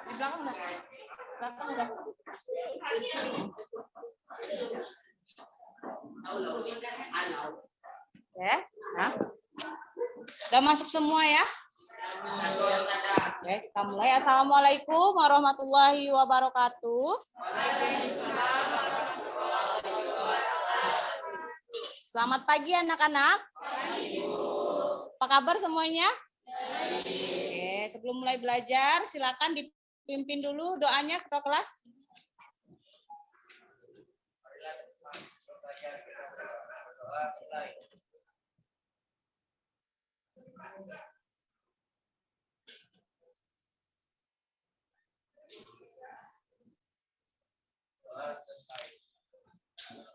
Di belakang udah. Belakang udah. Ya, nah. Udah masuk semua ya? Oke, kita mulai. Assalamualaikum warahmatullahi wabarakatuh. Selamat pagi anak-anak. Apa kabar semuanya? Oke, sebelum mulai belajar, silakan dipimpin dulu doanya ketua kelas.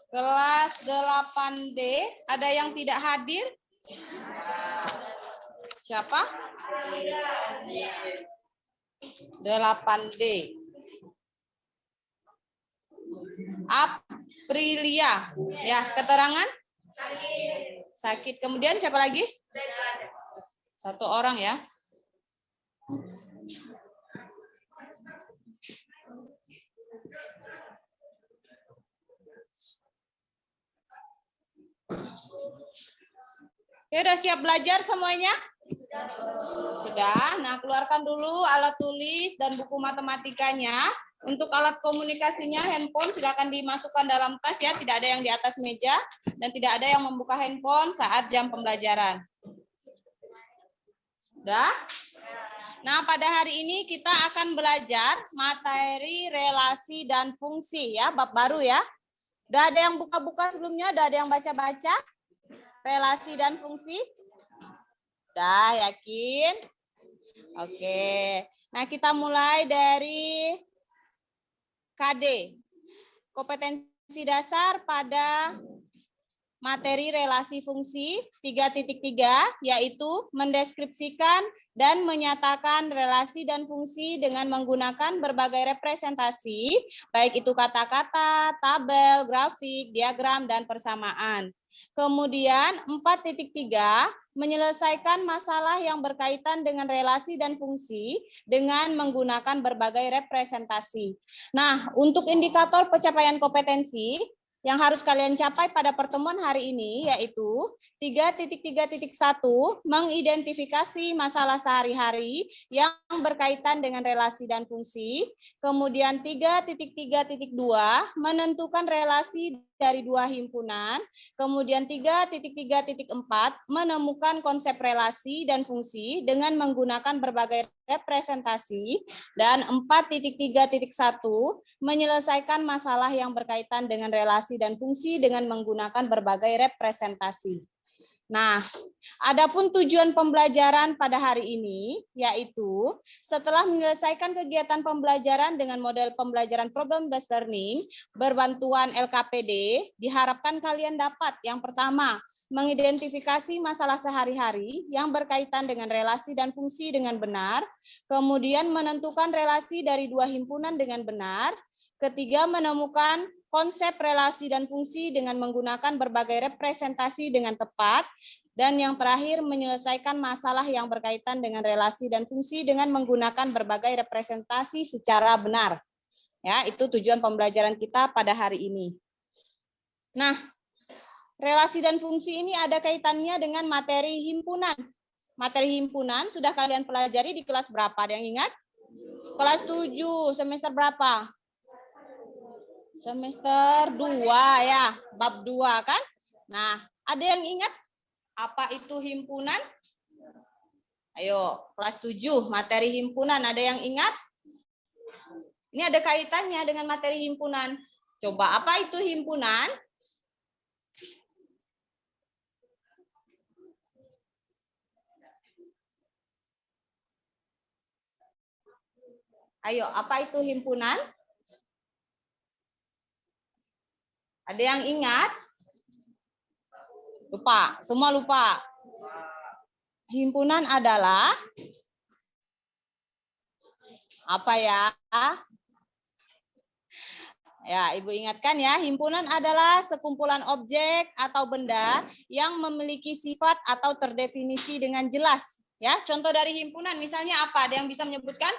Kelas 8D, ada yang tidak hadir? Siapa? 8D. Aprilia. Ya, keterangan? Sakit. Kemudian siapa lagi? Satu orang ya. Oke, udah siap belajar semuanya? Sudah. Nah, keluarkan dulu alat tulis dan buku matematikanya. Untuk alat komunikasinya, handphone silakan dimasukkan dalam tas ya. Tidak ada yang di atas meja dan tidak ada yang membuka handphone saat jam pembelajaran. Sudah? Nah, pada hari ini kita akan belajar materi relasi dan fungsi ya, bab baru ya. Udah ada yang buka-buka sebelumnya? Udah ada yang baca-baca? Relasi dan fungsi? Udah, yakin? Oke. Nah, kita mulai dari KD. Kompetensi dasar pada materi relasi fungsi 3.3, yaitu mendeskripsikan dan menyatakan relasi dan fungsi dengan menggunakan berbagai representasi, baik itu kata-kata, tabel, grafik, diagram, dan persamaan. Kemudian 4.3, menyelesaikan masalah yang berkaitan dengan relasi dan fungsi dengan menggunakan berbagai representasi. Nah, untuk indikator pencapaian kompetensi yang harus kalian capai pada pertemuan hari ini yaitu 3.3.1, mengidentifikasi masalah sehari-hari yang berkaitan dengan relasi dan fungsi. Kemudian 3.3.2, menentukan relasi dari dua himpunan. Kemudian 3.3.4, menemukan konsep relasi dan fungsi dengan menggunakan berbagai representasi. Dan 4.3.1, menyelesaikan masalah yang berkaitan dengan relasi dan fungsi dengan menggunakan berbagai representasi. Nah, adapun tujuan pembelajaran pada hari ini yaitu setelah menyelesaikan kegiatan pembelajaran dengan model pembelajaran problem based learning berbantuan LKPD, diharapkan kalian dapat yang pertama, mengidentifikasi masalah sehari-hari yang berkaitan dengan relasi dan fungsi dengan benar, kemudian menentukan relasi dari dua himpunan dengan benar, ketiga, menemukan konsep relasi dan fungsi dengan menggunakan berbagai representasi dengan tepat. Dan yang terakhir, menyelesaikan masalah yang berkaitan dengan relasi dan fungsi dengan menggunakan berbagai representasi secara benar. Ya, itu tujuan pembelajaran kita pada hari ini. Nah, relasi dan fungsi ini ada kaitannya dengan materi himpunan. Materi himpunan sudah kalian pelajari di kelas berapa? Ada yang ingat? Kelas 7, semester berapa? Semester 2 ya, bab 2 kan? Nah, ada yang ingat apa itu himpunan? Ayo, kelas 7, materi himpunan. Ada yang ingat? Ini ada kaitannya dengan materi himpunan. Coba, apa itu himpunan? Ayo, apa itu himpunan? Ada yang ingat? Lupa, semua lupa. Himpunan adalah apa ya? Ya, Ibu ingatkan ya, himpunan adalah sekumpulan objek atau benda yang memiliki sifat atau terdefinisi dengan jelas. Ya, contoh dari himpunan misalnya apa? Ada yang bisa menyebutkan?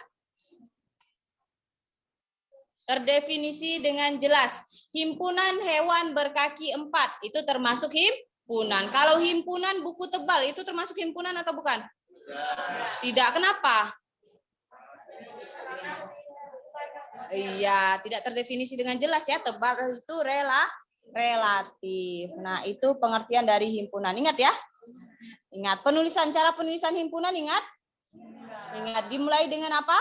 Terdefinisi dengan jelas. Himpunan hewan berkaki 4 itu termasuk himpunan. Kalau himpunan buku tebal itu termasuk himpunan atau bukan? Tidak. Kenapa? Iya, tidak terdefinisi dengan jelas ya. Tebal itu relatif. Nah, itu pengertian dari himpunan. Ingat ya? Ingat cara penulisan himpunan, ingat? Ingat, dimulai dengan apa?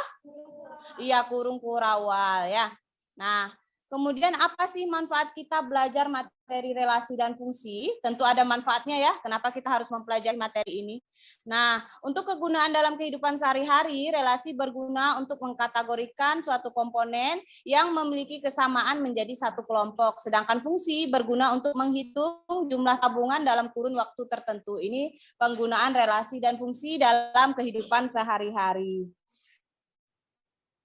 Iya, kurung kurawal ya. Nah, kemudian apa sih manfaat kita belajar materi relasi dan fungsi? Tentu ada manfaatnya ya. Kenapa kita harus mempelajari materi ini? Nah, untuk kegunaan dalam kehidupan sehari-hari, relasi berguna untuk mengkategorikan suatu komponen yang memiliki kesamaan menjadi satu kelompok. Sedangkan fungsi berguna untuk menghitung jumlah tabungan dalam kurun waktu tertentu. Ini penggunaan relasi dan fungsi dalam kehidupan sehari-hari.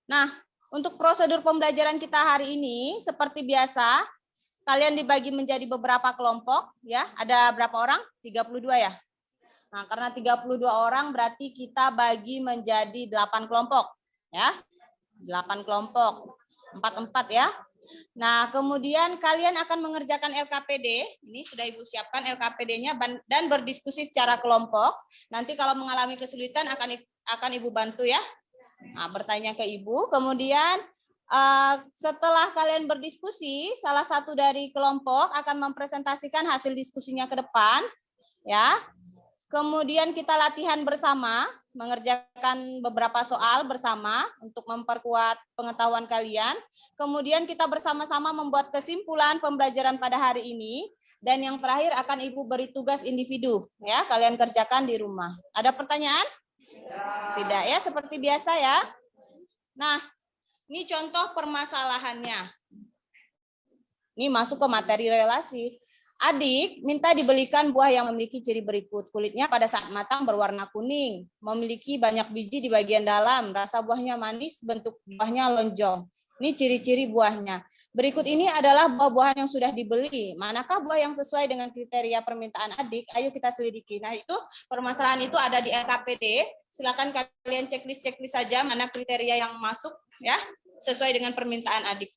Nah, untuk prosedur pembelajaran kita hari ini, seperti biasa, kalian dibagi menjadi beberapa kelompok, ya. Ada berapa orang? 32 ya. Nah, karena 32 orang berarti kita bagi menjadi 8 kelompok, ya. 8 kelompok, 4-4 ya. Nah, kemudian kalian akan mengerjakan LKPD. Ini sudah Ibu siapkan LKPD-nya dan berdiskusi secara kelompok. Nanti kalau mengalami kesulitan akan Ibu bantu ya. Nah, bertanya ke Ibu, kemudian setelah kalian berdiskusi, salah satu dari kelompok akan mempresentasikan hasil diskusinya ke depan, ya. Kemudian kita latihan bersama, mengerjakan beberapa soal bersama untuk memperkuat pengetahuan kalian. Kemudian kita bersama-sama membuat kesimpulan pembelajaran pada hari ini. Dan yang terakhir akan Ibu beri tugas individu, ya. Kalian kerjakan di rumah. Ada pertanyaan? Tidak ya, seperti biasa ya. Nah, ini contoh permasalahannya. Ini masuk ke materi relasi. Adik minta dibelikan buah yang memiliki ciri berikut. Kulitnya pada saat matang berwarna kuning, memiliki banyak biji di bagian dalam, rasa buahnya manis, bentuk buahnya lonjong. Ini ciri-ciri buahnya. Berikut ini adalah buah-buahan yang sudah dibeli. Manakah buah yang sesuai dengan kriteria permintaan adik? Ayo kita selidiki. Nah, itu permasalahan itu ada di LKPD. Silakan kalian checklist saja mana kriteria yang masuk ya, sesuai dengan permintaan adik.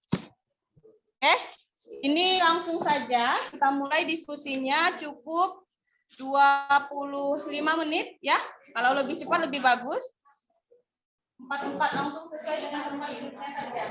Ini langsung saja kita mulai diskusinya, cukup 25 menit ya. Kalau lebih cepat lebih bagus. 4-4 langsung sesuai dengan permintaannya saja.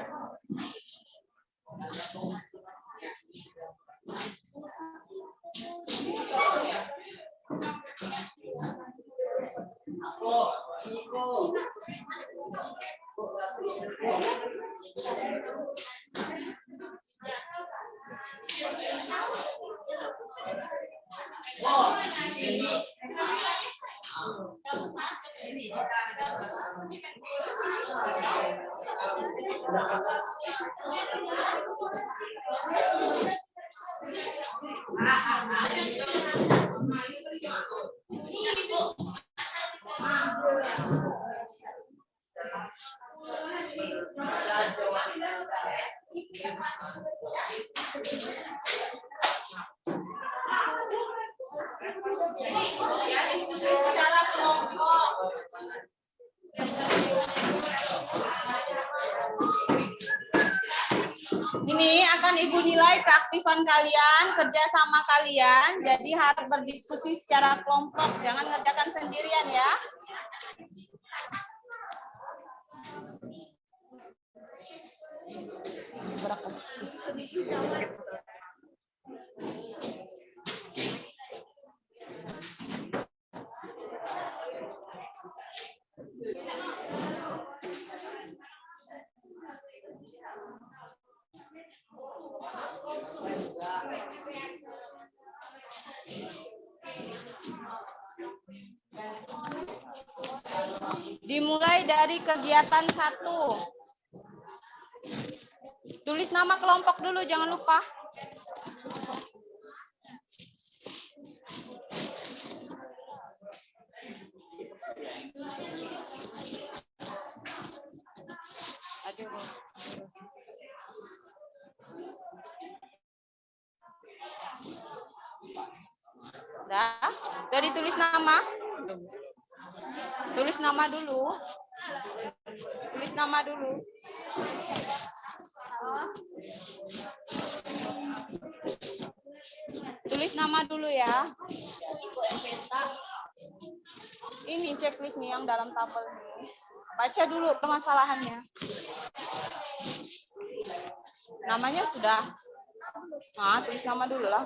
Ya, diskusi secara kelompok. Ini akan Ibu nilai keaktifan kalian, kerjasama kalian. Jadi harus berdiskusi secara kelompok, jangan ngerjakan sendirian ya. Dimulai dari kegiatan 1. Tulis nama kelompok dulu, jangan lupa. Udah ditulis nama? Tulis nama dulu. Tulis nama dulu. Tulis nama dulu ya. Ini checklist nih yang dalam tabel. Baca dulu permasalahannya. Namanya sudah. Nah, tulis nama dulu lah.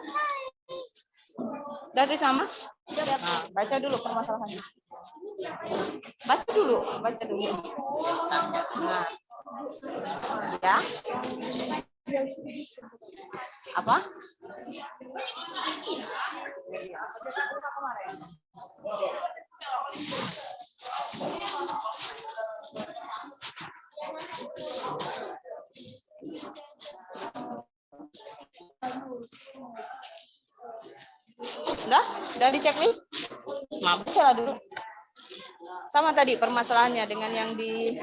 Udah tulis nama? Nah, baca dulu permasalahannya. Baca dulu. Nah. Ya. Apa? Udah di checklist? Nah, baca dulu. Sama tadi permasalahannya dengan yang di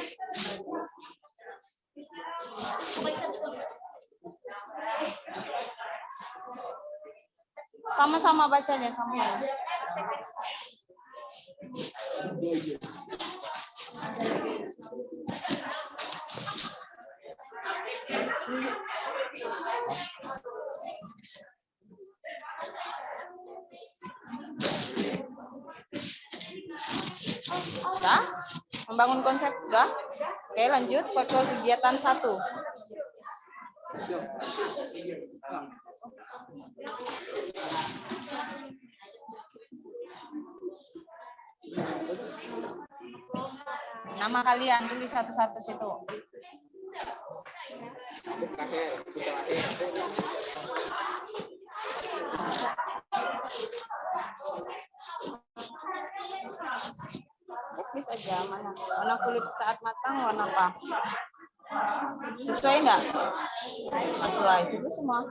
sama-sama bacanya sama. Udah? Membangun konsep udah? Oke, lanjut ke kegiatan 1. Nama kalian tulis satu-satu situ. Tulis aja warna kulit saat matang warna apa? Sesuai enggak? Sesuai itu semua.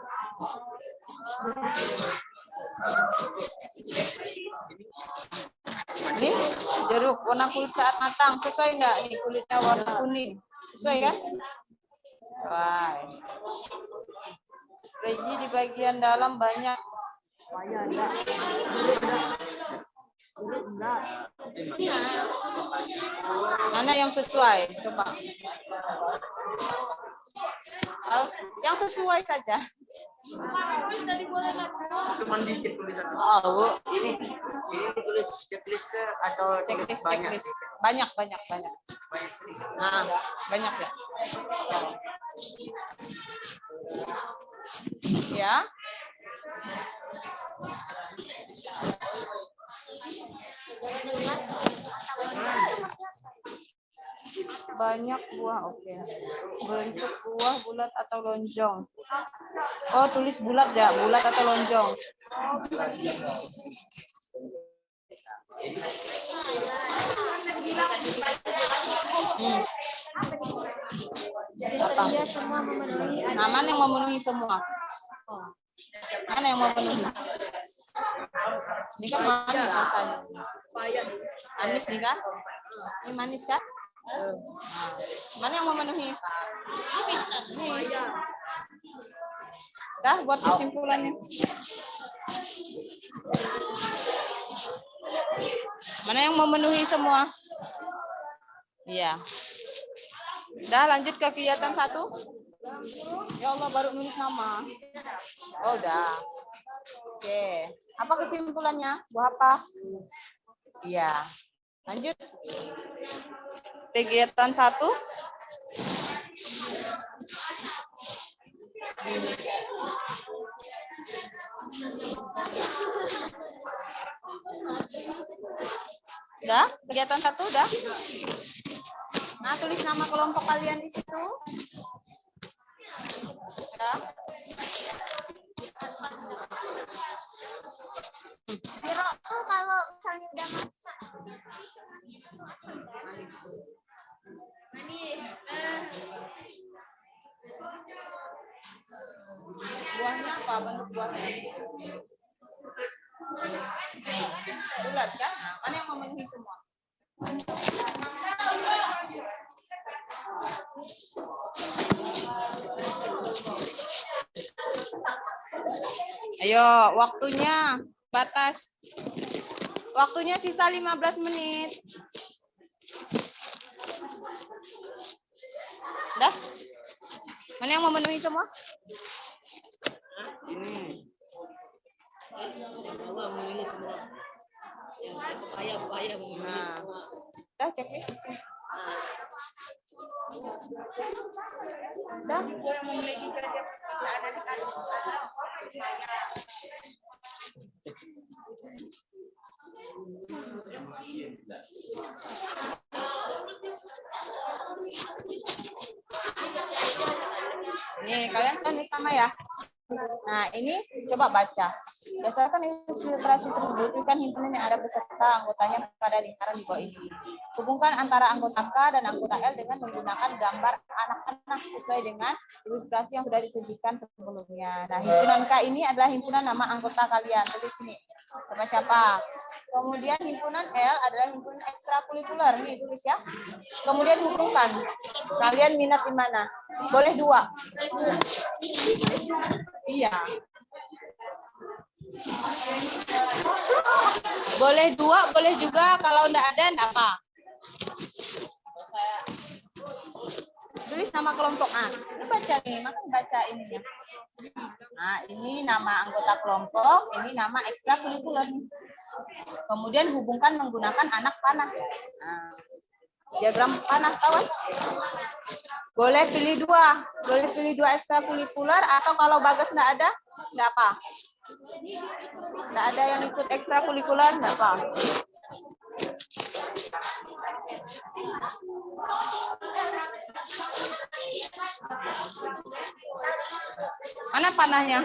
Ini jeruk warna kulit saat matang sesuai enggak? Ini kulitnya warna kuning. Sesuai kan? Sesuai. Reji di bagian dalam banyak. Mana yang sesuai? Coba. Yang sesuai saja. Cuman dikit tulisan. Oh, ini tulis checklist atau checklist. Banyak. Nah, banyak ya. Ya. Banyak buah, oke. Bentuk buah bulat atau lonjong. Oh, tulis bulat ya, bulat atau lonjong. Nah, mana yang memenuhi semua? Mana yang memenuhi? Ini kan manis rasanya. Manis nih kan? Ini manis kan? Mana yang memenuhi? Dah buat kesimpulannya. Mana yang memenuhi semua? Iya. Dah lanjut ke kegiatan 1. Ya Allah baru nulis nama. Oh udah. Oke. Apa kesimpulannya? Buah apa? Iya. Lanjut. Kegiatan 1. Udah? Kegiatan 1 udah? Nah, tulis nama kelompok kalian di situ. Udah? Biro tuh kalau misalnya udah masak. Buahnya apa? Bentuk buahnya? Bulat kan? Nah, mana yang memenuhi semua? Ayo, waktunya batas. Waktunya sisa 15 menit. Dah? Mana yang memenuhi semua? Ini. Memenuhi semua. Yang upaya memenuhi Nah. semua. Dah checklist di sini. Dah? Nih, kalian tulis sama ya. Nah, ini coba baca. Berdasarkan ilustrasi tersebut, berikan himpunan yang ada beserta anggotanya pada lingkaran di bawah ini. Hubungkan antara anggota K dan anggota L dengan menggunakan gambar anak-anak sesuai dengan ilustrasi yang sudah disajikan sebelumnya. Nah, himpunan K ini adalah himpunan nama anggota kalian. Tulis sini. Siapa? Kemudian himpunan L adalah himpunan ekstrakurikuler. Nih, tulis ya. Kemudian hubungkan. Kalian minat di mana? Boleh 2. Iya. Boleh 2, boleh juga kalau enggak ada enggak apa. Tulis nama kelompok A. Ini baca nih, makan baca ininya. Nah, ini nama anggota kelompok, ini nama ekstrakurikuler. Kemudian hubungkan menggunakan anak panah. Nah, diagram panah kawan. Boleh pilih 2. Boleh pilih 2 ekstrakurikuler atau kalau Bagas enggak ada, enggak apa. Enggak ada yang ikut ekstrakurikuler, enggak apa. Mana panahnya?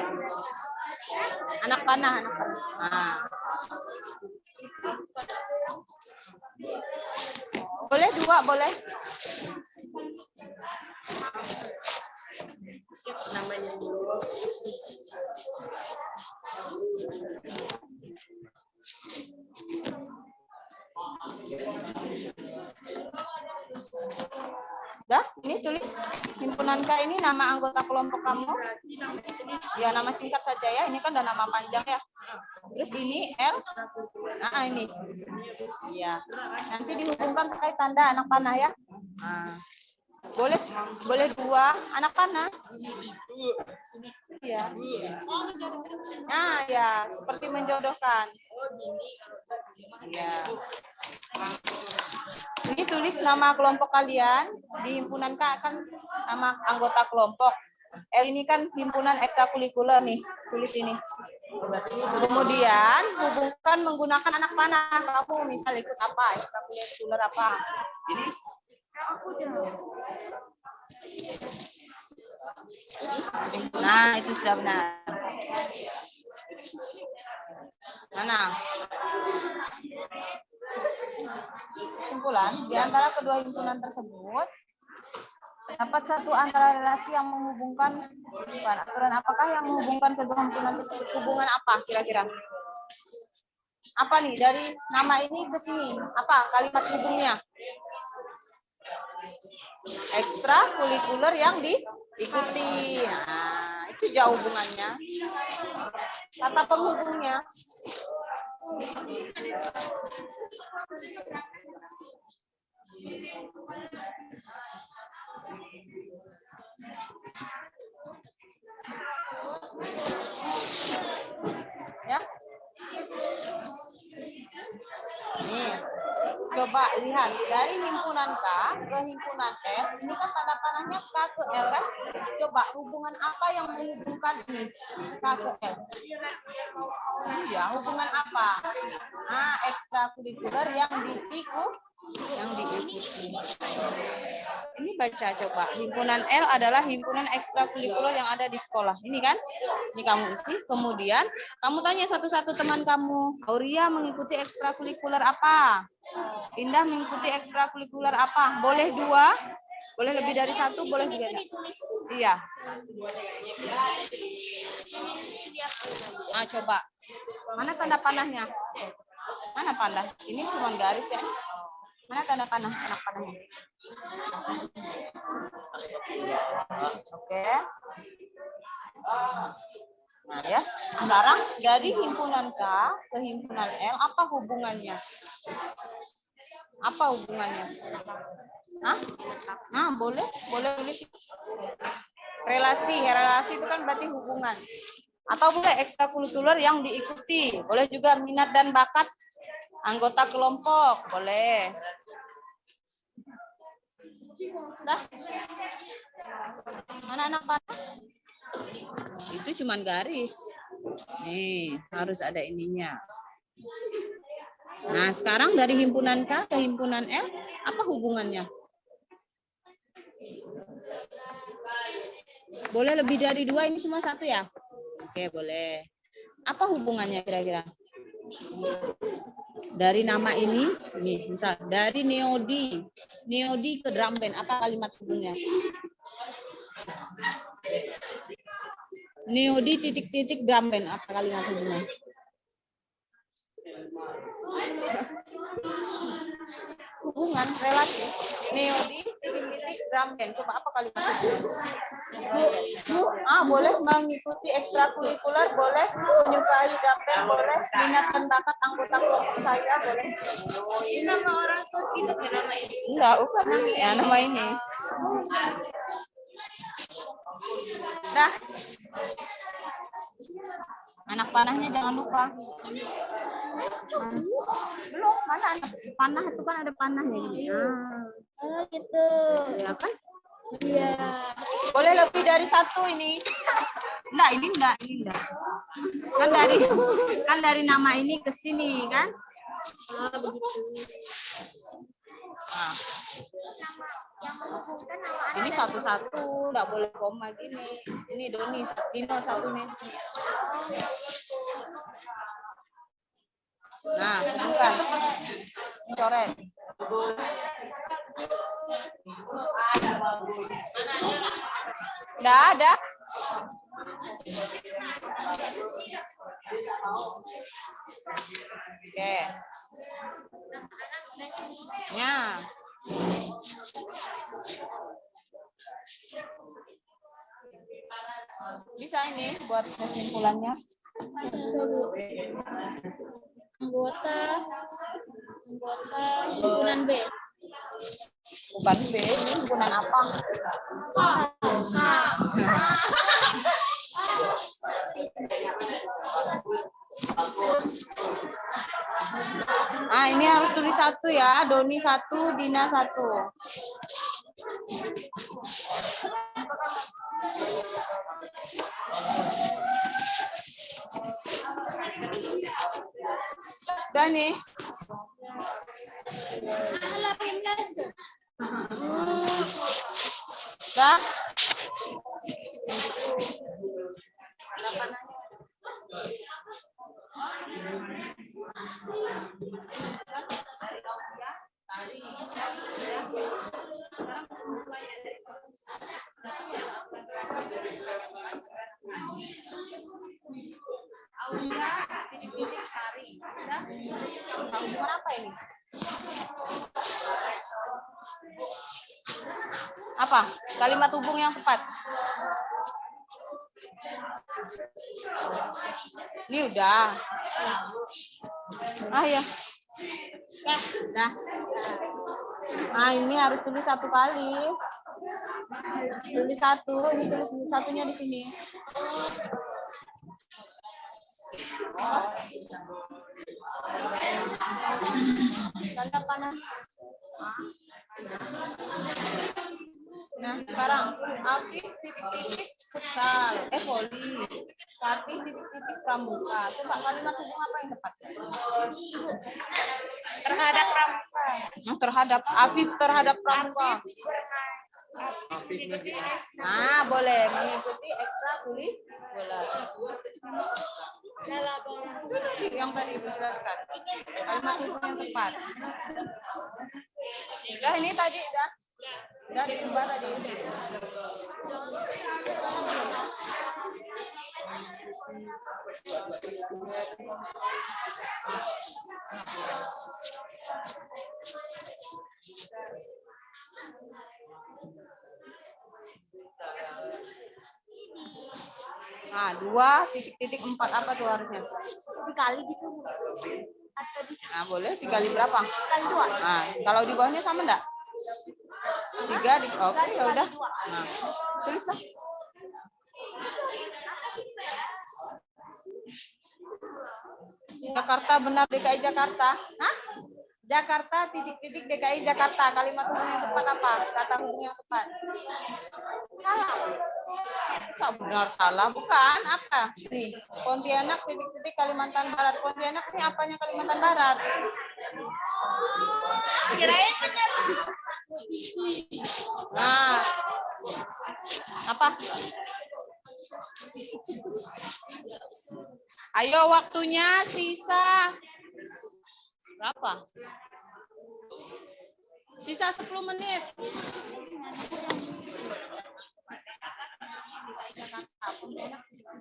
Anak panah, anak panah. Nah. Boleh 2, boleh. Namanya dulu. Dah, ini tulis himpunan K ini nama anggota kelompok kamu. Ya, nama singkat saja ya. Ini kan udah nama panjang ya. Terus ini L. Nah, ini. Iya. Nanti dihubungkan pakai tanda anak panah ya. Nah. Boleh 2 anak panah. Iya. Nah, ya, seperti menjodohkan. Ya. Ini tulis nama kelompok kalian. Di himpunan K akan nama anggota kelompok. L ini kan himpunan ekstrakurikuler nih. Tulis ini. Kemudian hubungkan menggunakan anak panah. Kamu misal ikut apa? Ekstrakurikuler apa? Ini. Nah, itu sudah benar. Mana? Kesimpulan, di antara kedua himpunan tersebut, dapat satu antara relasi yang menghubungkan, bukan aturan apakah yang menghubungkan kedua himpunan tersebut? Hubungan apa kira-kira? Apa nih dari nama ini ke sini? Apa kalimat hubungnya? Ekstrakurikuler yang diikuti. Nah, itu jauh hubungannya. Kata penghubungnya. Ya. Nih, coba lihat dari himpunan K ke himpunan L, ini kan tanda panahnya K ke L kan? Coba hubungan apa yang menghubungkan ini K ke L? Iya, hubungan apa? Nah, ekstrakurikuler yang diikuti. Ini baca coba. Himpunan L adalah himpunan ekstrakurikuler yang ada di sekolah. Ini kan? Ini kamu isi. Kemudian kamu tanya satu-satu teman kamu. Auria mengikuti ekstrakurikuler apa? Indah mengikuti ekstrakurikuler apa? Boleh 2? Boleh lebih dari 1? Boleh juga. Iya. Nah, coba. Mana tanda panahnya? Mana panah? Ini cuma garis ya. Mana tanda panah? Anak panahnya. Oke. Nah ya. Sekarang dari himpunan K ke himpunan L apa hubungannya? Apa hubungannya? Hah? Nah, boleh tulis. Relasi itu kan berarti hubungan. Atau boleh ekstrakurikuler yang diikuti. Boleh juga minat dan bakat anggota kelompok, boleh. Dah. Mana anak panah? Itu cuman garis. Nih, harus ada ininya. Nah, sekarang dari himpunan K ke himpunan L, apa hubungannya? Boleh lebih dari 2, ini semua satu ya? Oke, boleh. Apa hubungannya kira-kira? Dari nama ini, nih, misal dari Neodi ke drum band, apa kalimat hubungnya? Neodi titik-titik drum band, apa kalimat hubungnya? Hubungan, relasi. Neodi titik-titik drum band, coba apa kalimat hubungnya? Boleh mengikuti ekstrakurikuler, boleh menyukai drum band, boleh minat dan bakat anggota kelompok saya, boleh. Ini nama orang tua tidak ya nama ini. Enggak, bukan ya nama ini. Dah. Anak panahnya jangan lupa. Belum, mana anak panah itu kan ada panahnya gini. Oh gitu. Ya kan? Iya. Boleh lebih dari 1 ini. Enggak, ini enggak. Kan dari nama ini ke sini kan? Begitu. Nah, Yang menghubungkan nama ini satu-satu, enggak boleh koma gini. Ini Doni, Dino satu nih. Nah, bukan. Coret. Enggak ada. Oke. Ya. Bisa ini buat kesimpulannya. anggota himpunan B. Bukan B, ini himpunan apa? Ini harus tulis 1 ya. Doni 1, Dina 1. Udah nih. Dah. Titik-titik cari. Hubungan apa ini? Apa? Kalimat hubung yang tepat. Ini udah. Ya. Dah. Ini harus tulis 1 kali. Tulis 1, ini tulis 1-nya di sini. Tanda panah. Nah, sekarang Afif titik-titik futsal, voli. Sati titik-titik pramuka. Coba kalimat hubung apa yang tepat? Terhadap pramuka. Terhadap Afif terhadap pramuka. Boleh mengikuti ekstrakurikuler. Yang tadi Ibu jelaskan. Kalimat hubung yang tepat. Udah ini tadi udah. Udah diubah tadi. Nah, 2 titik-titik 4 apa tuh harusnya? Dikali gitu. Nah, boleh dikali berapa? Kali 2. Nah, kalau di bawahnya sama enggak? 3 oke, ya udah. Nah, tulislah. Jakarta benar DKI Jakarta. Hah? Jakarta titik-titik DKI Jakarta. Kalimat hubung yang tepat apa? Kata hubung yang tepat. Salah. Tak benar salah, bukan apa? Nih, Pontianak titik-titik Kalimantan Barat. Pontianak ini apanya Kalimantan Barat? Kirain benar. Nah, apa? Ayo waktunya sisa berapa? Sisa 10 menit.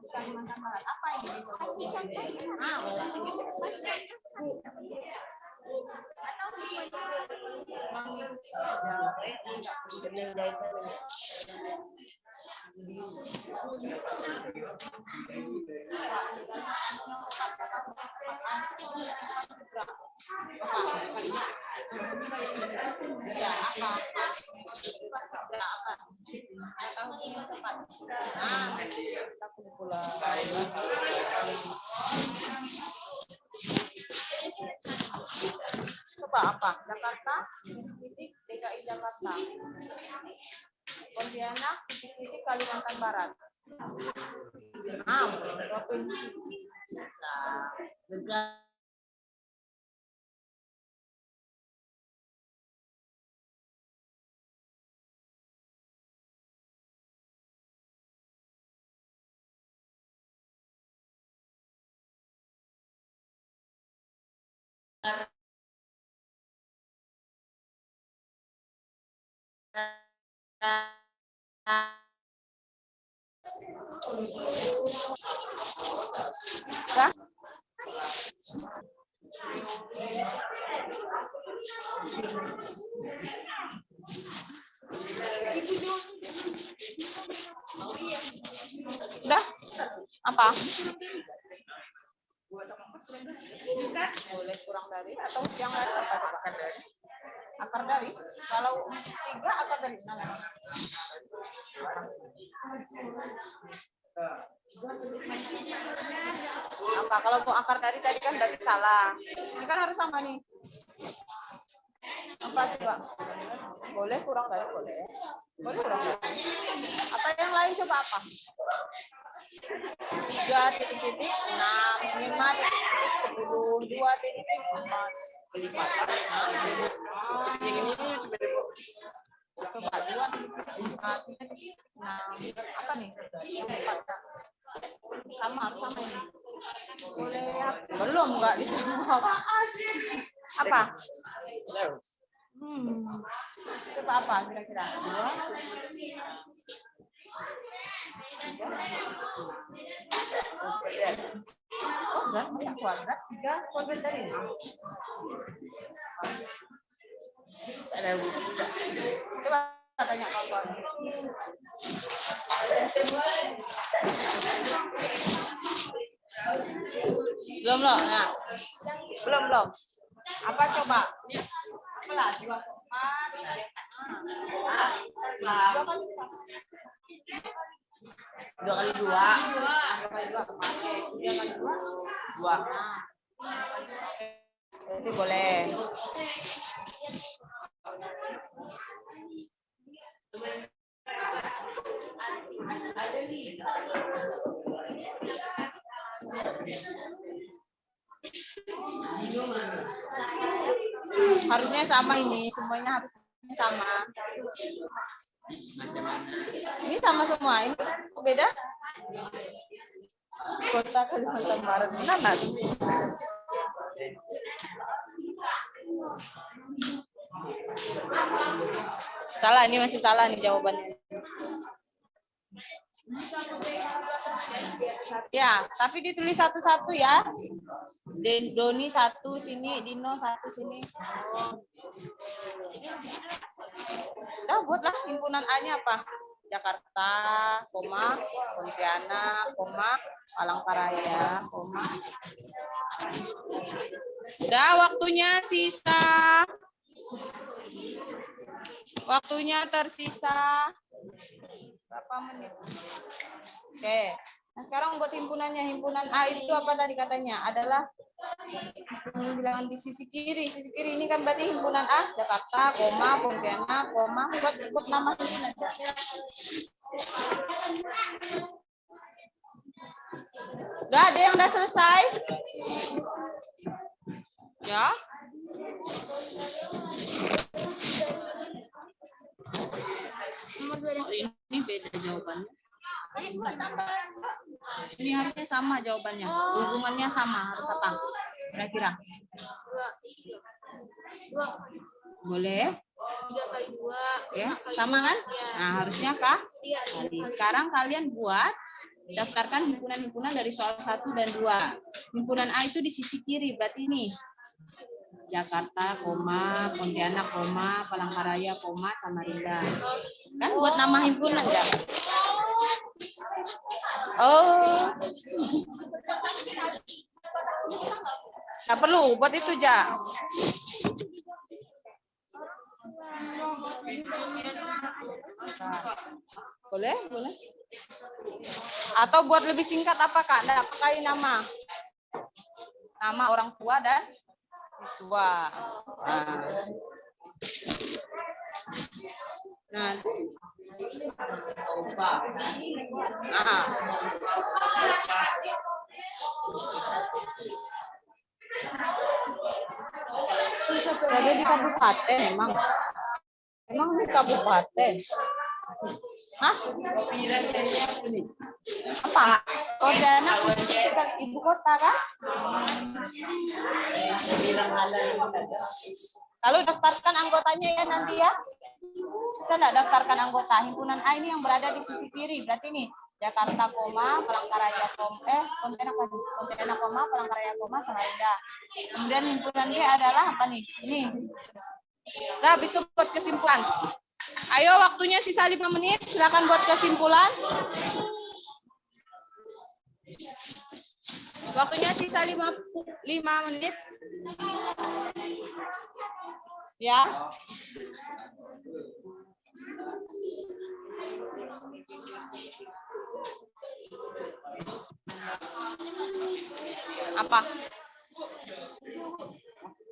Kalimantan Barat. Apa ini? Coba apa? Jakarta, titik DKI Jakarta. Pontianak, titik Kalimantan Barat. Provinsi. Nah, Dah? Udah? Apa? Boleh kurang dari atau yang lain apa? Akar dari? Akar dari? Kalau 3 akar dari 6. Apa? Kalau mau akar dari tadi kan berarti salah. Ini kan harus sama nih. Apa coba? Boleh kurang dari boleh. Boleh kurang dari. Atau yang lain coba apa? 3 titik-titik 6, 5 titik-titik 10, 2 titik-titik 4. Kelipatan. Yang ini Coba 2 titik 4 titik 6. Apa nih? Yang 4. Sama, harus sama ini. Boleh belum enggak dijawab. Apa? Coba apa kira-kira? 2. Kuadrat 3 kuadrat dari 6. Coba tanya kawan. Belum loh. Nah. Belum. Apa coba? Apalah 2 kali 2. 2 kali 2 kemarin. 3 kali 2. 2. Jadi boleh. Harusnya sama ini, semuanya harus sama. Ini sama semua, ini beda. Kota Kalimantan Barat mana? Salah, ini masih salah nih jawabannya. Ya, tapi ditulis satu-satu ya. Doni 1 sini, Dino 1 sini. Udah buatlah himpunan A-nya apa? Jakarta, koma, Pontianak, koma, Palangkaraya, koma. Sudah waktunya sisa. Waktunya tersisa berapa menit? Oke. Nah, sekarang buat himpunannya. Himpunan A itu apa tadi katanya? Adalah bilangan di sisi kiri. Sisi kiri ini kan berarti himpunan A, Jakarta, koma, Pontianak, koma. Buat nama himpunan. Udah ada yang udah selesai? Ya. Nomor 2 dan Oh, ini beda jawabannya. Ini bukan tambah. Ini harusnya sama jawabannya. Hubungannya sama harus apa? Kira-kira. 2. Boleh? 3 kali 2. Ya, sama kan? Nah, harusnya kah? 3 Kali. Sekarang kalian buat daftarkan himpunan-himpunan dari soal 1 dan 2. Himpunan A itu di sisi kiri, berarti ini Jakarta, koma, Pontianak, koma, Palangkaraya, koma, Samarinda. Kan buat nama himpunan enggak? Oh. Nggak perlu, buat itu aja. Boleh, boleh. Atau buat lebih singkat apa Kak? Nggak pakai nama. Nama orang tua dan siswa. Nah. Nah. Ada di kabupaten emang. Emang di kabupaten. Hah? Apa? Pontianak ibu kota kan? Lalu daftarkan anggotanya ya nanti ya. Kita enggak daftarkan anggota himpunan A ini yang berada di sisi kiri. Berarti nih Jakarta, koma, Palangkaraya, Pontianak, koma, Palangkaraya, koma, Samarinda. Kemudian himpunan B adalah apa nih? Ini. Nah, habis itu buat kesimpulan. Ayo, waktunya sisa 5 menit. Silakan buat kesimpulan. Waktunya sisa 5 menit. Ya. Apa?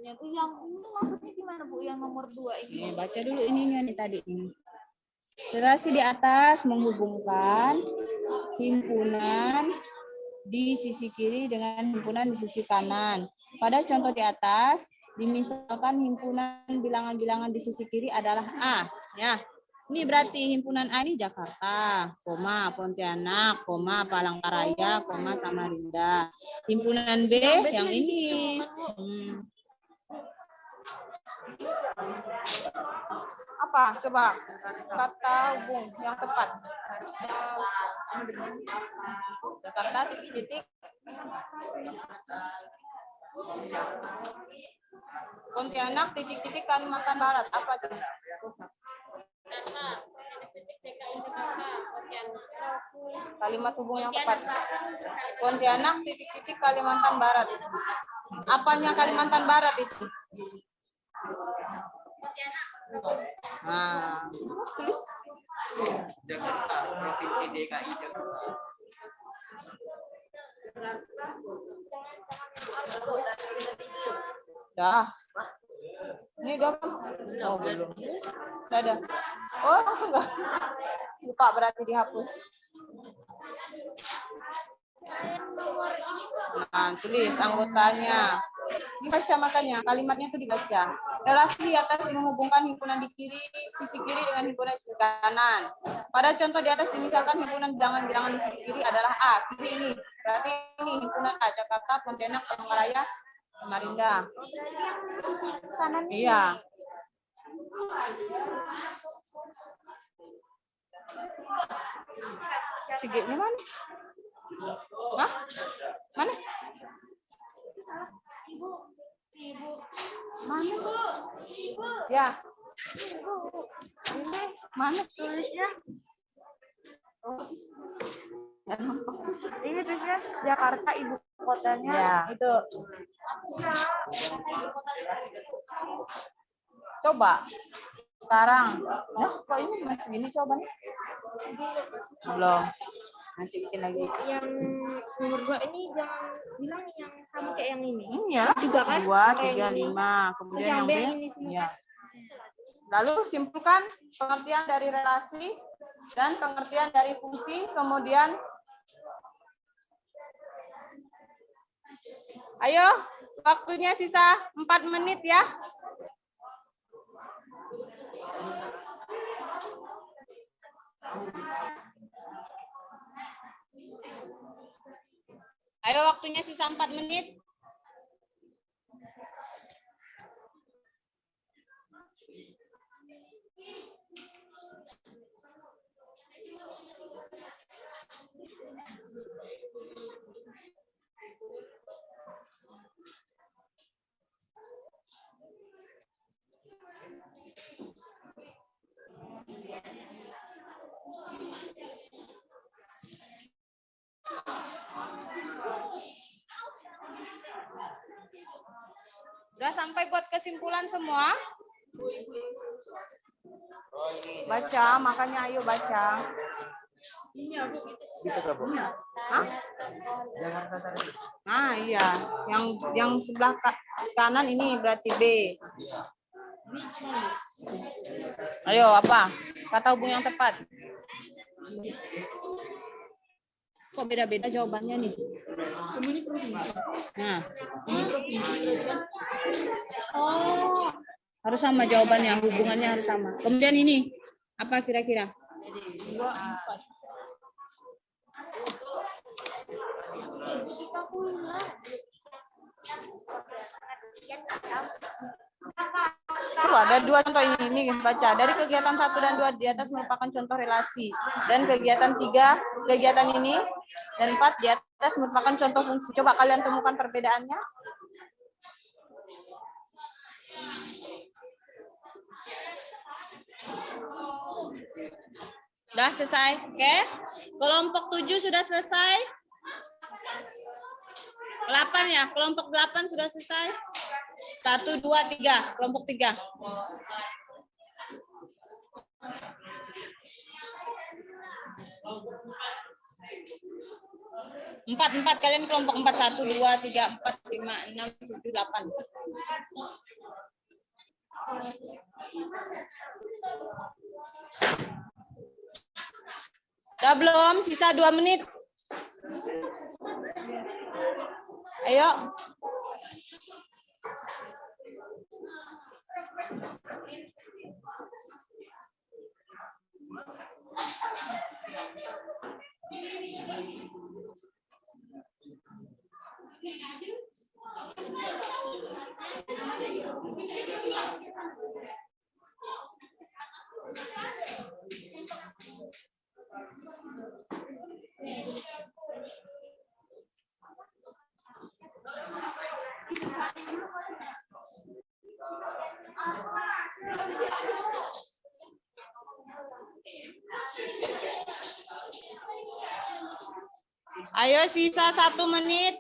yang ini maksudnya gimana Bu? Yang nomor 2 ini. Baca dulu ininya nih tadi. Relasi di atas menghubungkan himpunan di sisi kiri dengan himpunan di sisi kanan. Pada contoh di atas, dimisalkan himpunan bilangan-bilangan di sisi kiri adalah A. Ya, ini berarti himpunan A ini Jakarta, koma, Pontianak, koma, Palangkaraya, koma, Samarinda. Himpunan B yang ini. Apa? Coba kata hubung yang tepat. Jakarta titik-titik. Pontianak titik-titik Kalimantan Barat. Apa itu? Kalimat hubung yang tepat. Pontianak titik-titik Kalimantan Barat. Apanya Kalimantan Barat itu? Nah, tulis Jakarta, Provinsi DKI Jakarta. Dah. Ini udah kan? Oh, belum. Enggak ada. Oh, enggak. Lupa berarti dihapus. Nah, tulis anggotanya. Ini baca makanya, kalimatnya itu dibaca. Relasi di atas menghubungkan himpunan di kiri, sisi kiri dengan himpunan di sisi kanan. Pada contoh di atas dimisalkan himpunan bilangan-bilangan di sisi kiri adalah A. Kiri ini. Berarti ini himpunan A, Jakarta, Pontianak, Palangkaraya, Samarinda. Sisi kanan. Iya. Sigitnya mana? Hah? Mana? Mana? Ya. Ini mana tulisnya? Oh. Nggak nampak. Ini tulisnya Jakarta ibu kotanya Ya. itu. Coba sekarang. Nah, kok ini masih gini coba nih? Belum. Nanti bikin lagi. Yang nomor 2 ini jangan bilang yang sama kayak yang ini. Ini ya, Juga kan? 2, Kayak 3, ini. 5. Kemudian Terus yang yang B. B yang ini semua. Ya. Lalu simpulkan pengertian dari relasi dan pengertian dari fungsi. Kemudian, ayo, waktunya sisa 4 menit ya. Ayo, waktunya sisa 4 menit. Udah sampai buat kesimpulan semua? Baca, makanya ayo baca. Hah? Nah, iya. Yang sebelah kanan ini berarti B. Ayo, apa? Kata hubung yang tepat. Kok beda-beda jawabannya nih? Semuanya provinsi. Nah, Ini provinsi berarti kan? oh, harus sama jawabannya, hubungannya harus sama. Kemudian ini, apa kira-kira? 2, 4. Coba ada 2 contoh ini baca. Dari kegiatan 1 dan 2 di atas merupakan contoh relasi. Dan kegiatan 3, kegiatan ini, dan 4 di atas merupakan contoh fungsi. Coba kalian temukan perbedaannya. Udah selesai, oke? Kelompok 7 sudah selesai. 8 ya, kelompok 8 sudah selesai. 1, 2, 3, kelompok 3. Empat, kalian kelompok 4, 1, 2, 3, 4, 5, 6, 7, 8. Udah belum? Sisa 2 menit. Ayo. Ayo sisa 1 menit.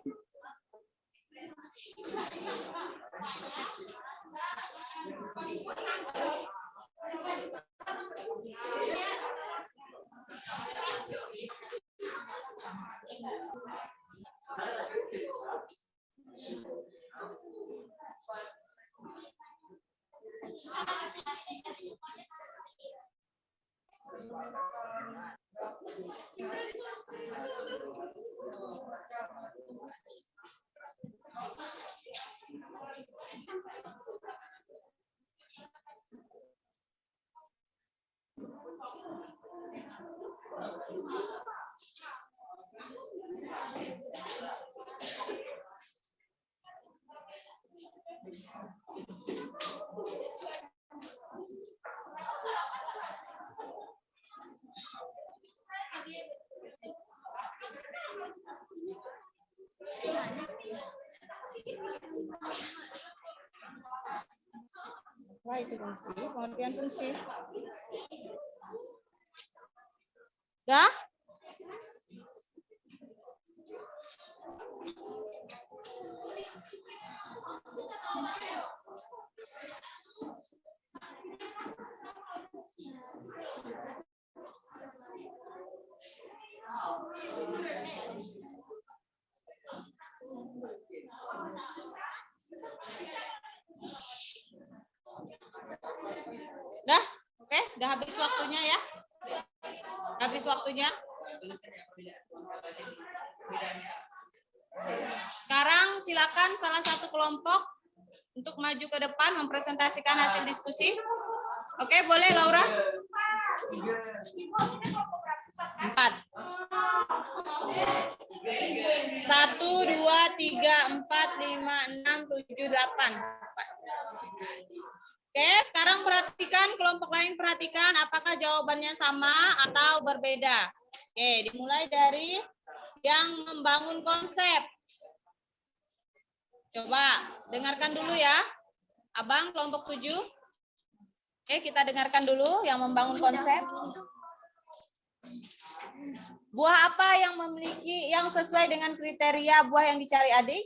Wah, itu fungsi, pengertian fungsi. Dah? Dah, oke, udah habis waktunya ya. Habis waktunya. Sekarang silakan salah satu kelompok untuk maju ke depan mempresentasikan hasil diskusi. Oke, boleh Laura? 4. 1, 2, 3, 4, 5, 6, 7, 8. Oke, sekarang perhatikan, kelompok lain perhatikan apakah jawabannya sama atau berbeda. Oke, dimulai dari yang membangun konsep. Coba dengarkan dulu ya. Abang kelompok 7. Oke, kita dengarkan dulu yang membangun konsep. Buah apa yang memiliki yang sesuai dengan kriteria buah yang dicari adik?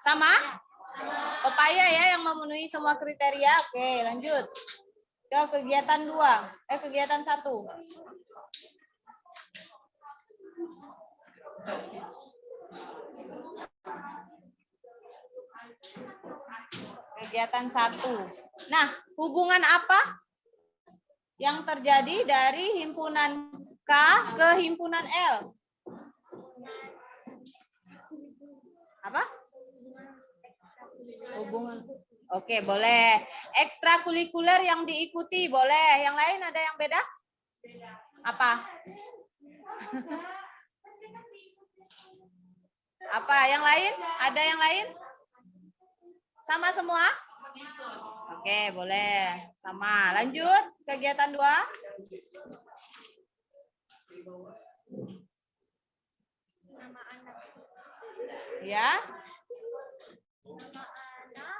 Sama? Pepaya ya yang memenuhi semua kriteria. Oke, lanjut. Ke kegiatan 2. Kegiatan 1. Kegiatan 1. Nah, hubungan apa yang terjadi dari himpunan K ke himpunan L? Apa? Hubungan. Oke, boleh. Ekstrakurikuler yang diikuti, boleh. Yang lain ada yang beda? Apa? Apa? Yang lain? Ada yang lain? Sama semua? Oke, boleh. Sama. Lanjut. Kegiatan 2. Nama anak. Ya. Nama anak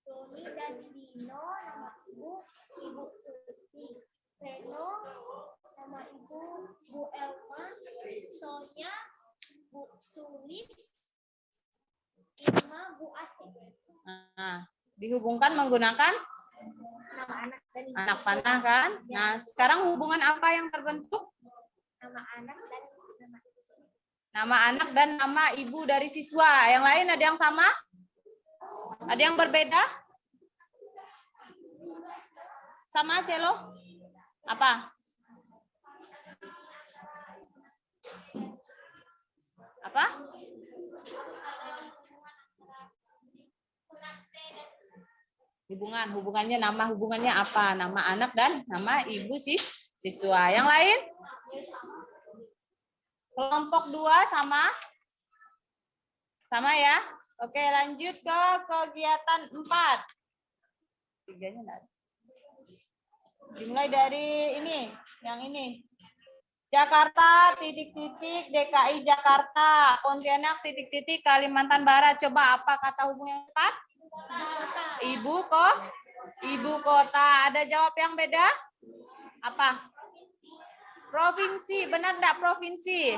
Doni dan Dino, nama ibu Ibu Suti. Reno, nama ibu Bu Elma. Sonya, Bu Sulis. Irma, Bu Ate. Nah, dihubungkan menggunakan Nama anak dan ibu. anak panah kan? Nah, sekarang hubungan apa yang terbentuk? Nama anak dan nama ibu. Nama anak dan nama ibu dari siswa. Yang lain ada yang sama? Ada yang berbeda? Sama, Celo? Apa? Apa? Hubungannya nama hubungannya apa? Nama anak dan nama ibu siswa. Yang lain? Kelompok 2 sama? Sama ya? Oke, lanjut ke kegiatan 4. Tiganya enggak ada. Dimulai dari ini, yang ini. Jakarta, titik-titik, DKI Jakarta, Pontianak, titik-titik, Kalimantan Barat. Coba apa kata hubungan 4? Ibu kota. Ada jawab yang beda? Apa? Provinsi. Benar enggak provinsi?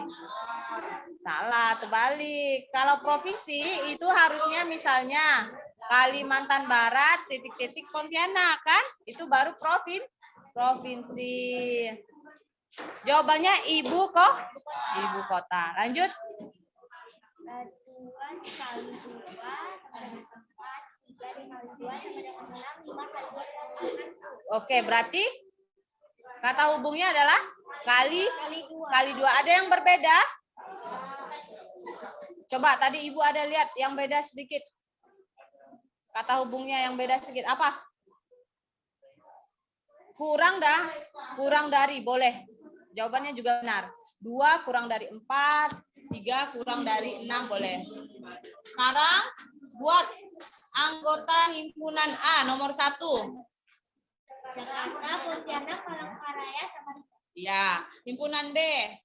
Salah, terbalik. Kalau provinsi itu harusnya misalnya Kalimantan Barat, titik-titik Pontianak kan? Itu baru provinsi. Jawabannya ibu kota. Lanjut. 2 kali 2 sama dengan 4, 3 dikali 2 sama dengan 6, 5 kali 2 sama dengan 10. Oke, berarti kata hubungnya adalah kali 2. Ada yang berbeda? Coba tadi ibu ada lihat yang beda sedikit. Kata hubungnya yang beda sedikit. Apa? Kurang dari, boleh. Jawabannya juga benar. 2 kurang dari 4, 3 kurang dari 6, boleh. Sekarang buat anggota himpunan A nomor 1. Jakarta, Pontianak, Palangkaraya, Samarinda. Ya, himpunan B.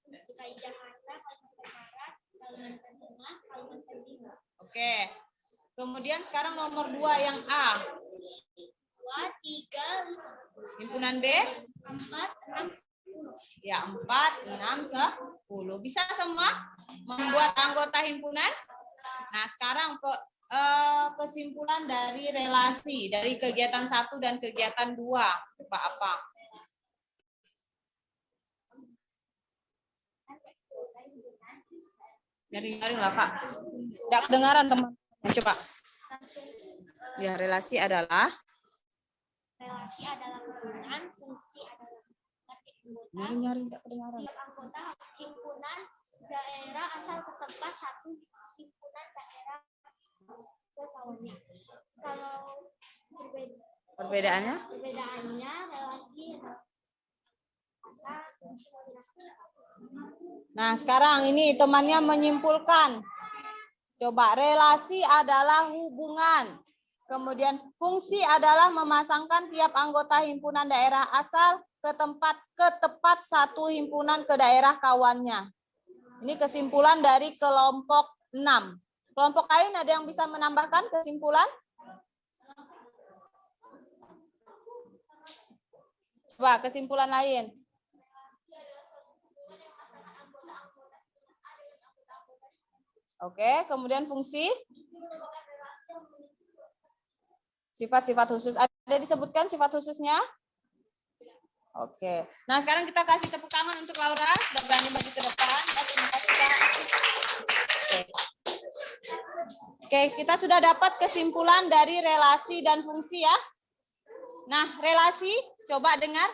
DKI Jakarta, Kalimantan Barat, Kalimantan Tengah, Kalimantan Timur. Oke. Kemudian sekarang nomor 2 yang A. 2, 3, 5. Himpunan B. 4, 6, 10. Ya, 4, 6, 10. Bisa semua membuat anggota himpunan? Nah, sekarang kesimpulan dari relasi dari kegiatan 1 dan kegiatan 2. Coba apa? Nyaring-nyaring lah, Kak. Tidak kedengaran, teman. Coba. Ya, relasi adalah hubungan, fungsi adalah anggota. nyaring-nyaring tidak kedengaran. Tiap anggota himpunan daerah asal ke tempat satu himpunan daerah ke kawannya. Kalau Perbedaannya? perbedaannya relasi Nah, sekarang ini temannya menyimpulkan. Coba, relasi adalah hubungan. Kemudian fungsi adalah memasangkan tiap anggota himpunan daerah asal ke tepat satu himpunan ke daerah kawannya. Ini kesimpulan dari kelompok 6. Kelompok lain ada yang bisa menambahkan kesimpulan? Coba kesimpulan lain. Oke, kemudian fungsi. Sifat-sifat khusus. Ada disebutkan sifat khususnya? Oke. Nah, sekarang kita kasih tepuk tangan untuk Laura. Sudah berani maju ke depan. Ya, terima kasih, Kak. Oke, kita sudah dapat kesimpulan dari relasi dan fungsi ya. Nah, relasi, coba dengar.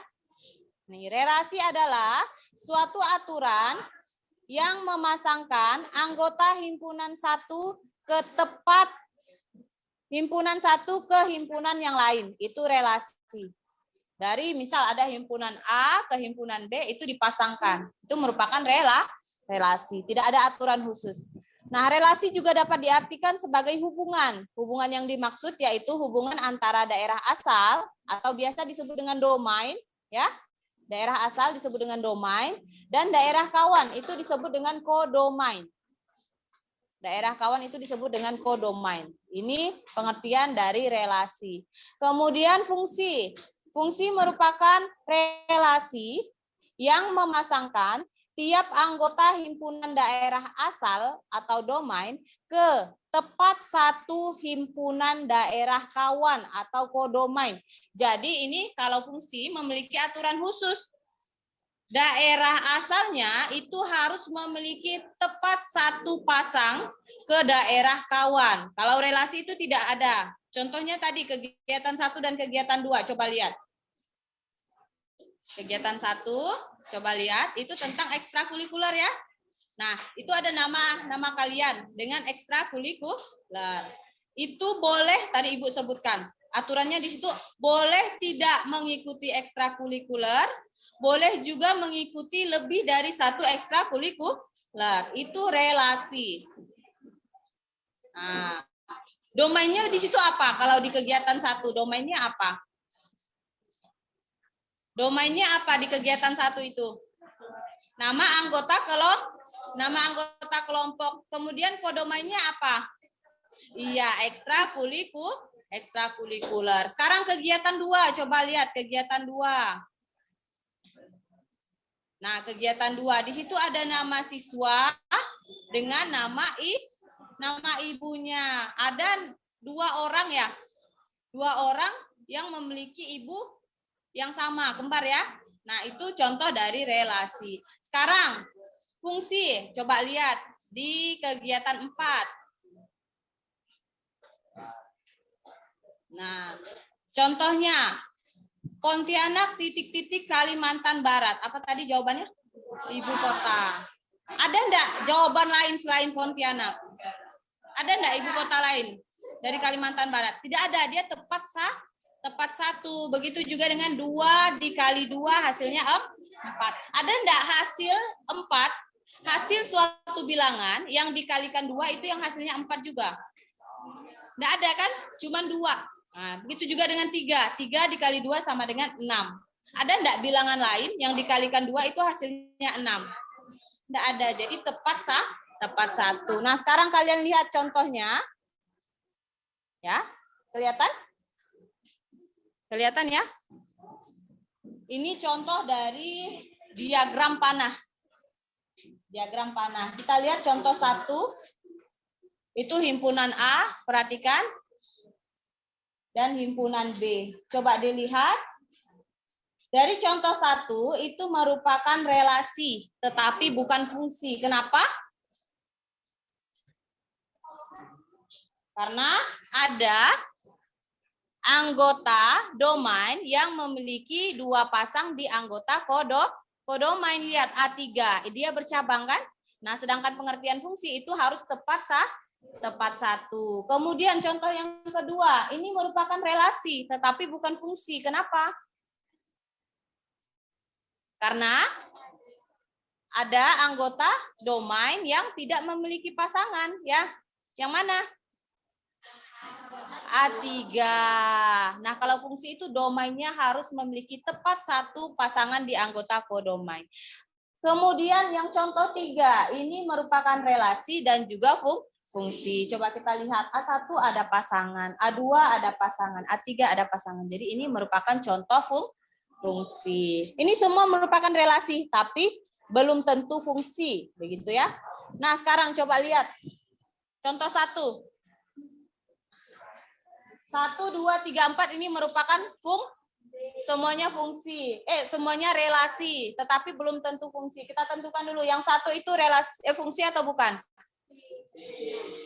Nih, relasi adalah suatu aturan yang memasangkan anggota himpunan satu ke tempat himpunan satu ke himpunan yang lain. Itu relasi. Dari misal ada himpunan A ke himpunan B itu dipasangkan. Itu merupakan relasi. Tidak ada aturan khusus. Nah, relasi juga dapat diartikan sebagai hubungan. Hubungan yang dimaksud yaitu hubungan antara daerah asal atau biasa disebut dengan domain, ya. Daerah asal disebut dengan domain dan daerah kawan itu disebut dengan kodomain. Daerah kawan itu disebut dengan kodomain. Ini pengertian dari relasi. Kemudian fungsi. Fungsi merupakan relasi yang memasangkan tiap anggota himpunan daerah asal atau domain ke tepat satu himpunan daerah kawan atau kodomain. Jadi ini kalau fungsi memiliki aturan khusus. Daerah asalnya itu harus memiliki tepat satu pasang ke daerah kawan. Kalau relasi itu tidak ada. Contohnya tadi kegiatan 1 dan kegiatan 2. Coba lihat. Kegiatan 1, coba lihat. Itu tentang ekstrakurikuler ya. Nah, itu ada nama kalian dengan ekstrakurikuler. Itu boleh, tadi Ibu sebutkan. Aturannya di situ boleh tidak mengikuti ekstrakurikuler. Boleh juga mengikuti lebih dari satu ekstrakurikuler. Itu relasi. Nah, domainnya di situ apa? Kalau di kegiatan 1, domainnya apa? Domainnya apa di kegiatan 1 itu? Nama anggota kelompok. Kemudian kodomainnya apa? Iya, ekstrakurikuler. Sekarang kegiatan 2, coba lihat kegiatan 2. Nah, kegiatan 2 di situ ada nama siswa dengan nama ibunya. Ada 2 orang ya. 2 orang yang memiliki ibu yang sama, kembar ya. Nah, itu contoh dari relasi. Sekarang fungsi, coba lihat di kegiatan 4. Nah, contohnya Pontianak titik-titik Kalimantan Barat. Apa tadi jawabannya? Ibu kota. Ada enggak jawaban lain selain Pontianak? Ada enggak ibu kota lain dari Kalimantan Barat? Tidak ada, dia tepat 1. Begitu juga dengan 2 dikali 2 hasilnya 4. Ada enggak hasil 4? Hasil suatu bilangan yang dikalikan 2 itu yang hasilnya 4 juga? Enggak ada kan? Cuman 2. Nah, begitu juga dengan 3. 3 dikali 2 sama dengan 6. Ada enggak bilangan lain yang dikalikan 2 itu hasilnya 6? Enggak ada. Jadi tepat 1. Nah, sekarang kalian lihat contohnya. Ya, kelihatan? Kelihatan ya? Ini contoh dari diagram panah. Diagram panah. Kita lihat contoh 1. Itu himpunan A, perhatikan. Dan himpunan B. Coba dilihat. Dari contoh 1 itu merupakan relasi, tetapi bukan fungsi. Kenapa? Karena ada anggota domain yang memiliki 2 pasang di anggota kodomain. Lihat A3, dia bercabang kan? Nah, sedangkan pengertian fungsi itu harus tepat satu. Kemudian contoh yang kedua, ini merupakan relasi, tetapi bukan fungsi. Kenapa? Karena ada anggota domain yang tidak memiliki pasangan, ya. Yang mana? A3. Nah, kalau fungsi itu domainnya harus memiliki tepat 1 pasangan di anggota kodomain. Kemudian yang contoh 3, ini merupakan relasi dan juga fungsi. Coba kita lihat, A1 ada pasangan, A2 ada pasangan, A3 ada pasangan. Jadi ini merupakan contoh fungsi. Ini semua merupakan relasi, tapi belum tentu fungsi, begitu ya. Nah, sekarang coba lihat. Contoh 1. 1, 2, 3, 4 ini merupakan semuanya fungsi. Semuanya relasi, tetapi belum tentu fungsi. Kita tentukan dulu, yang 1 itu relasi fungsi atau bukan?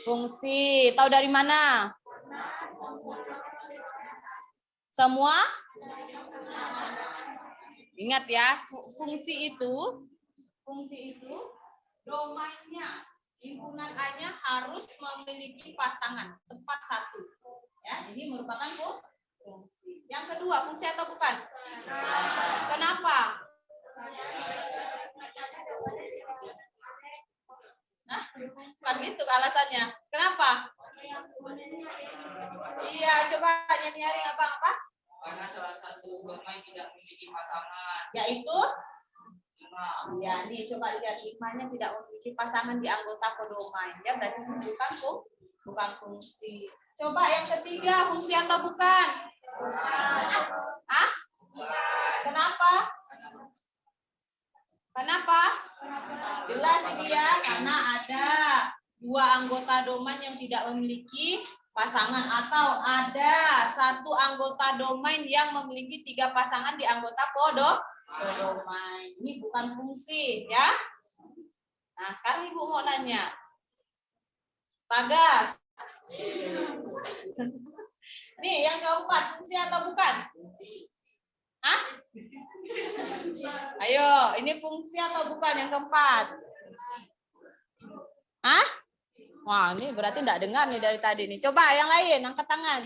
Fungsi. Tahu dari mana? Semua? Ingat ya, fungsi itu domainnya, himpunan A-nya harus memiliki pasangan, tepat 1. Ya, ini merupakan fungsi. Yang kedua, fungsi atau bukan? Kenapa? Nah, bukan gitu alasannya. Kenapa? Iya, coba nyari apa? Karena salah satu domain tidak memiliki pasangan. Yaitu? Ya, nih coba lihat, 5-nya tidak memiliki pasangan di anggota kodomain. Ya, berarti bukan fungsi. Coba yang ketiga, fungsi atau bukan? Hah? Kenapa? Jelas dia, karena ada 2 anggota domain yang tidak memiliki pasangan, atau ada 1 anggota domain yang memiliki 3 pasangan di anggota kodomain. Ini bukan fungsi, ya. Nah, sekarang Ibu mau nanya. Bagas. Nih, yang keempat, fungsi atau bukan? Hah? Ayo, ini fungsi atau bukan yang keempat? Hah? Wah, ini berarti enggak dengar nih dari tadi nih. Coba yang lain, angkat tangan.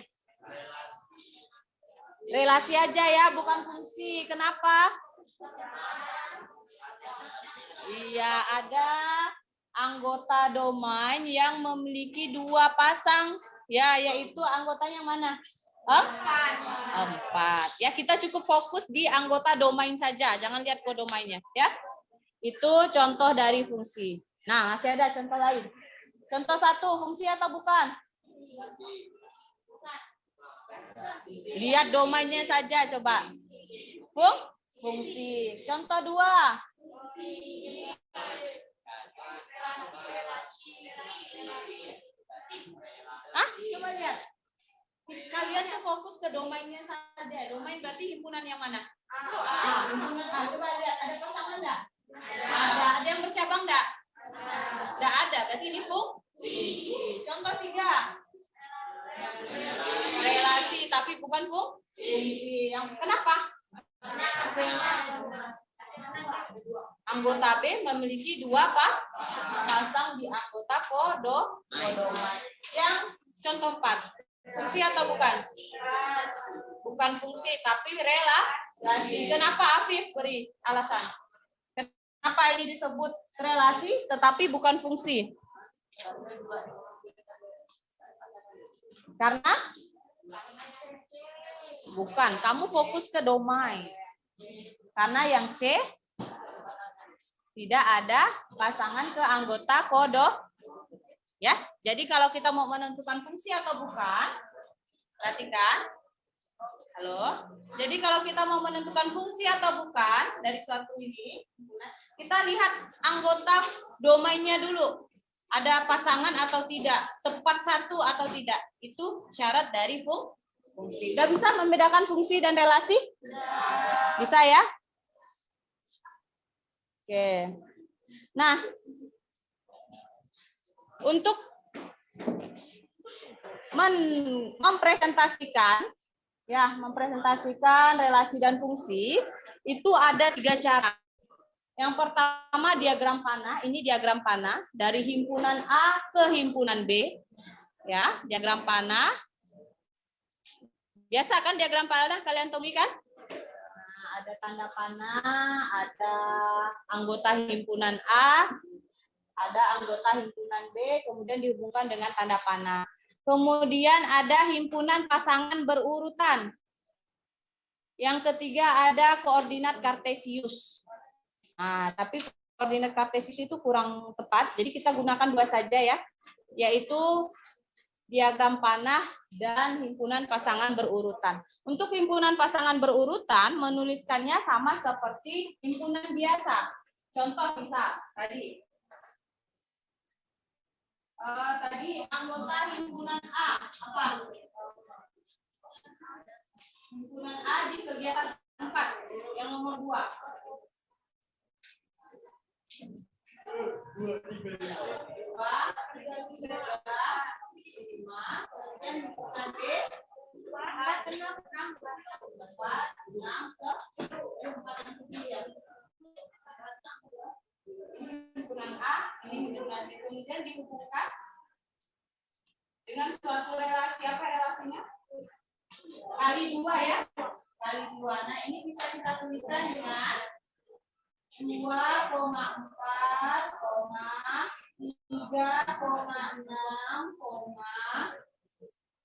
Relasi aja ya, bukan fungsi. Kenapa? Iya, ada anggota domain yang memiliki 2 pasang. Ya, yaitu anggotanya mana? 4. Ya, kita cukup fokus di anggota domain saja. Jangan lihat kodomainnya, ya. Itu contoh dari fungsi. Nah, masih ada contoh lain. Contoh 1, fungsi atau bukan? Lihat domainnya saja, coba. Fungsi. Contoh 2. Coba lihat. Kalian tuh fokus ke domainnya saja. Domain berarti himpunan yang mana? Himpunan A. Coba lihat, ada pasangan enggak? Ada. Ada yang bercabang enggak? Enggak ada. Berarti ini fungsi. Contoh 3. Relasi, tapi bukan fungsi. Yang kenapa? Anggota B memiliki 2 pasang di anggota kodomain. Yang contoh 4. Fungsi atau bukan? Bukan fungsi, tapi relasi. Kenapa Afif? Beri alasan. Kenapa ini disebut relasi, tetapi bukan fungsi? Karena? Bukan, kamu fokus ke domain. Karena yang C, tidak ada pasangan ke anggota ya. Jadi kalau kita mau menentukan fungsi atau bukan, perhatikan. Halo. Jadi kalau kita mau menentukan fungsi atau bukan dari suatu ini, kita lihat anggota domainnya dulu. ada pasangan atau tidak, tepat satu atau tidak. Itu syarat dari fungsi. Udah bisa membedakan fungsi dan relasi? Bisa ya? Oke. Nah, untuk mempresentasikan relasi dan fungsi itu ada 3 cara. Yang pertama diagram panah, ini diagram panah dari himpunan A ke himpunan B. Ya, diagram panah. Biasa kan diagram panah kalian temui kan? Nah, ada tanda panah, ada anggota himpunan A, ada anggota himpunan B, kemudian dihubungkan dengan tanda panah. Kemudian ada himpunan pasangan berurutan. Yang ketiga ada koordinat kartesius. Nah, tapi koordinat kartesius itu kurang tepat, jadi kita gunakan 2 saja ya, yaitu diagram panah dan himpunan pasangan berurutan. Untuk himpunan pasangan berurutan, menuliskannya sama seperti himpunan biasa. Contoh misal, tadi anggota himpunan A, apa? Himpunan A di kegiatan 4, yang nomor 2. Kemudian himpunan B 4, 6, 4, 6, himpunan A, ini himpunan B, kemudian dihubungkan dengan suatu relasi. Apa relasinya? Kali 2 ya. Kali 2. Nah, ini bisa kita tuliskan dengan 2,4, 3,6,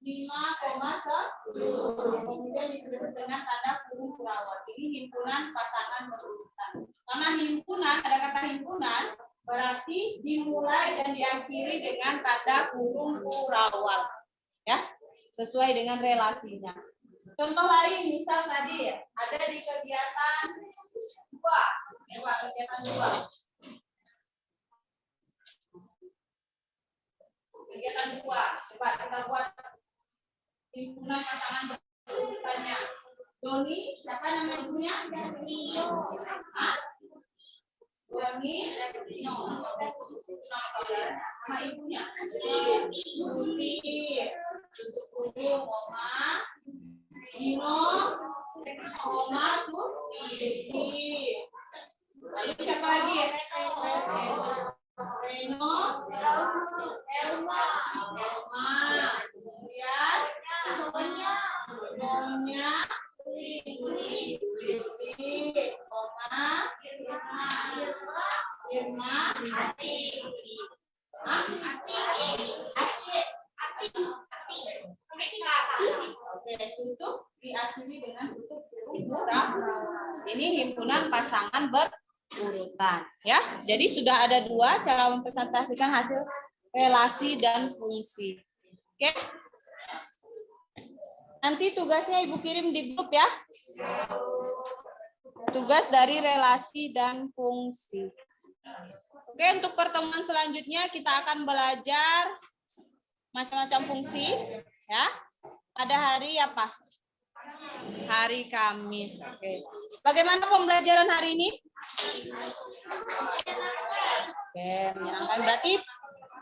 5,10. Kemudian ditulis dengan tanda kurung kurawat. Ini himpunan pasangan berurutan. Karena himpunan, ada kata himpunan, berarti dimulai dan diakhiri dengan tanda kurung kurawat. Ya, sesuai dengan relasinya. Contoh lain, misal tadi ada di kegiatan 2. Kegiatan 2. Kegiatan 2. Coba kita buat himpunan pasangan berurutannya. Doni, siapa nama ibunya? Rio. Doni, Rio. Nama ibunya? Yuti. Untuk guru, Oma. Dino, Oma, Tuti. Lalu siapa lagi? Reno, Elma. Kemudian Sonia, Oma, Irma, Ati. Oke, tutup diakhiri dengan tutup huruf. Ini himpunan pasangan berurutan, ya. Jadi sudah ada 2 cara mempresentasikan hasil relasi dan fungsi. Oke. Nanti tugasnya Ibu kirim di grup ya. Tugas dari relasi dan fungsi. Oke, untuk pertemuan selanjutnya kita akan belajar macam-macam fungsi, ya. Pada hari apa? Hari Kamis. Oke. Bagaimana pembelajaran hari ini? Oke, menyenangkan. Berarti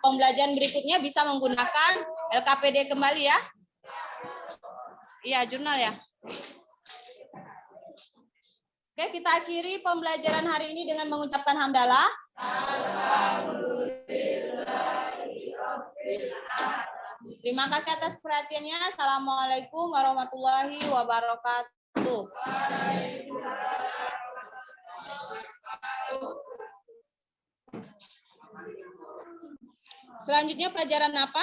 pembelajaran berikutnya bisa menggunakan LKPD kembali ya? Iya, jurnal ya. Oke, kita akhiri pembelajaran hari ini dengan mengucapkan hamdalah. Terima kasih atas perhatiannya. Assalamualaikum warahmatullahi wabarakatuh. Selanjutnya pelajaran apa?